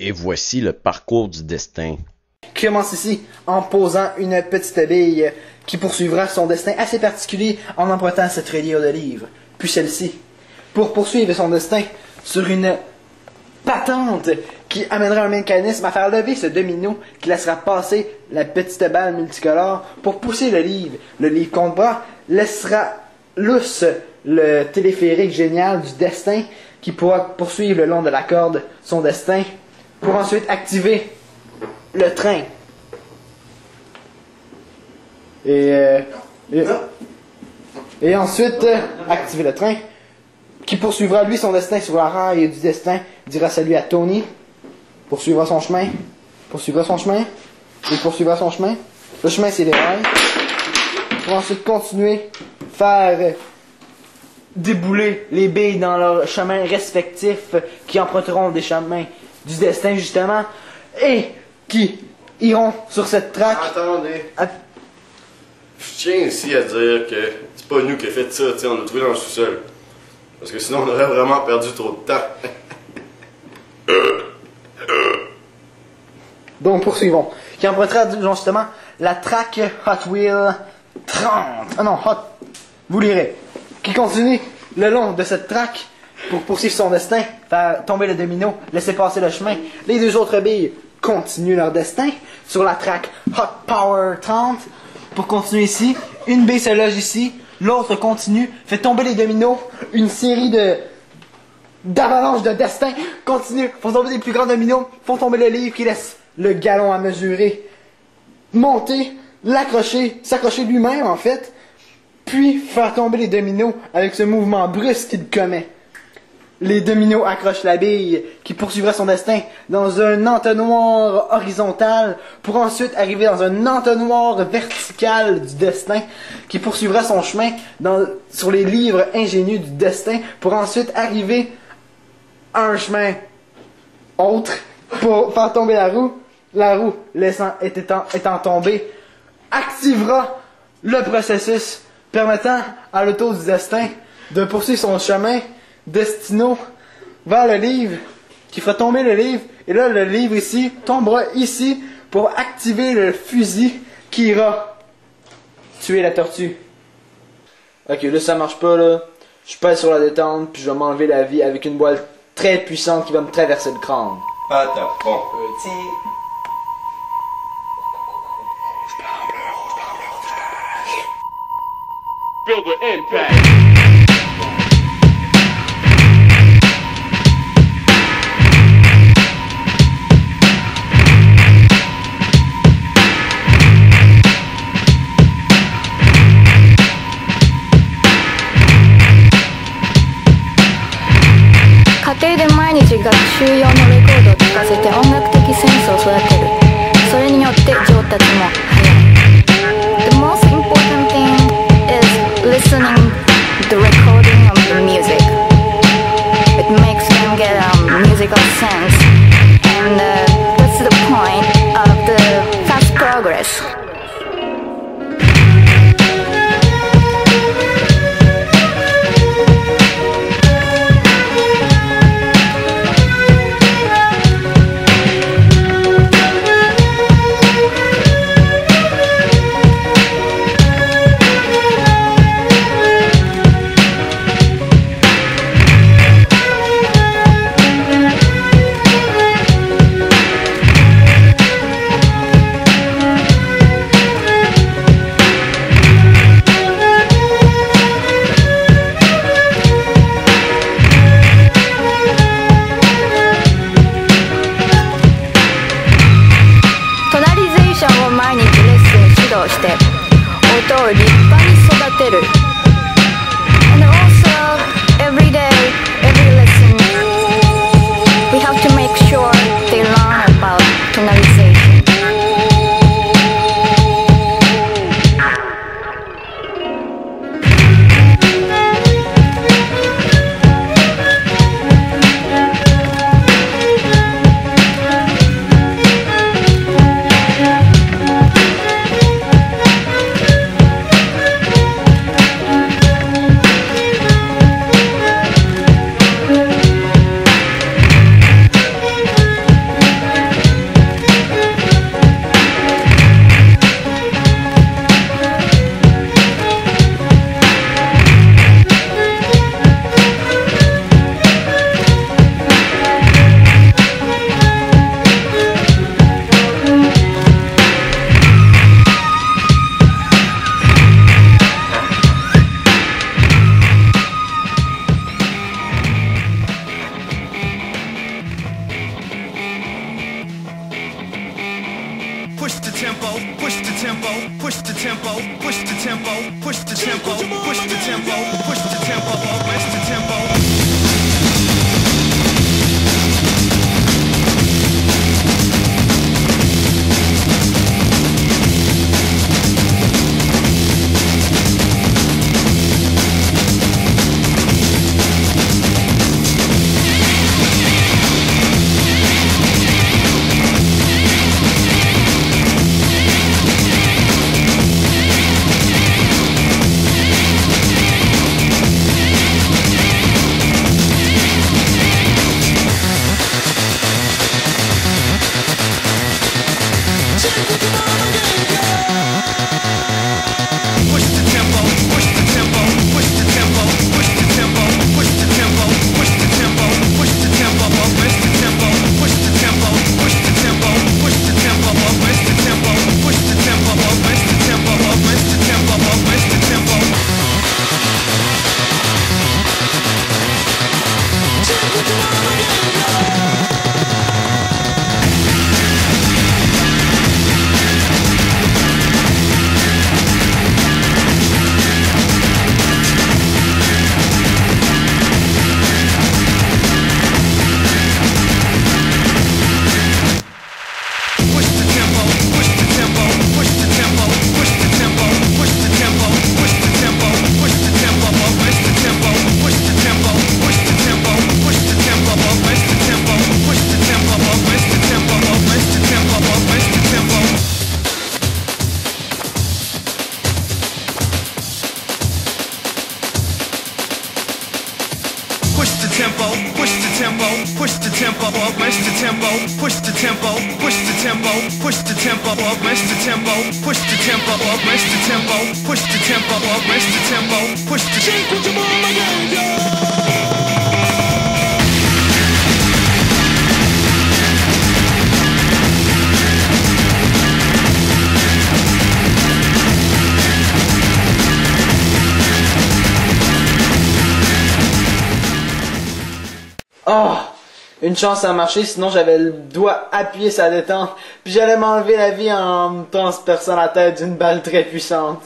Et voici le parcours du destin. Commence ici en posant une petite bille qui poursuivra son destin assez particulier en empruntant cette reliure de livre. Puis celle-ci, pour poursuivre son destin sur une patente qui amènera un mécanisme à faire lever ce domino qui laissera passer la petite balle multicolore pour pousser le livre. Le livre compte-bras laissera lousse le téléphérique génial du destin qui pourra poursuivre le long de la corde son destin pour ensuite activer le train. Et ensuite activer le train qui poursuivra lui son destin sur la rail du destin, dira salut à Tony, poursuivra son chemin, et poursuivra son chemin. Le chemin c'est les rails. Pour ensuite continuer, faire débouler les billes dans leurs chemins respectifs qui emprunteront des chemins du destin justement et qui iront sur cette track. Attendez. Je tiens ici à dire que c'est pas nous qui avons fait ça, on l'a trouvé dans le sous-sol. Parce que sinon on aurait vraiment perdu trop de temps. Donc poursuivons. Qui empruntera justement la track Hot Wheel 30. Ah non, vous lirez. Qui continue le long de cette track pour poursuivre son destin, faire tomber le domino, laisser passer le chemin. Les deux autres billes continuent leur destin sur la track Hot Power 30. Pour continuer ici, une bille se loge ici, l'autre continue, fait tomber les dominos, une série d'avalanches de destin continue, font tomber des plus grands dominos, font tomber le livre qui laisse le galon à mesurer monter, l'accrocher, s'accrocher lui-même en fait, puis faire tomber les dominos avec ce mouvement brusque qu'il commet. Les dominos accrochent la bille qui poursuivra son destin dans un entonnoir horizontal pour ensuite arriver dans un entonnoir vertical du destin qui poursuivra son chemin sur les livres ingénieux du destin pour ensuite arriver à un chemin autre pour faire tomber la roue. La roue, étant tombée, activera le processus permettant à l'auto du destin de poursuivre son chemin destino vers le livre, qui fera tomber le livre, et là le livre ici tombera ici pour activer le fusil qui ira tuer la tortue. Ok, là ça marche pas là, je pèse sur la détente puis je vais m'enlever la vie avec une boîte très puissante qui va me traverser le crâne. Patapon. Petit. Feel the impact.家庭で毎日学習用のレコードを聴かせて音楽的センスを育てる。それによって上達も早い。The most important thing is listening the recording of the music. It makes them get musical sense, and that's the point of the fast progress. tempo, push the tempo, push the tempo, push the tempo, push the tempo, push the tempo, push the tempo, push the tempo. Oh! Une chance ça a marché, sinon j'avais le doigt appuyé sur la détente, puis j'allais m'enlever la vie en me transperçant la tête d'une balle très puissante.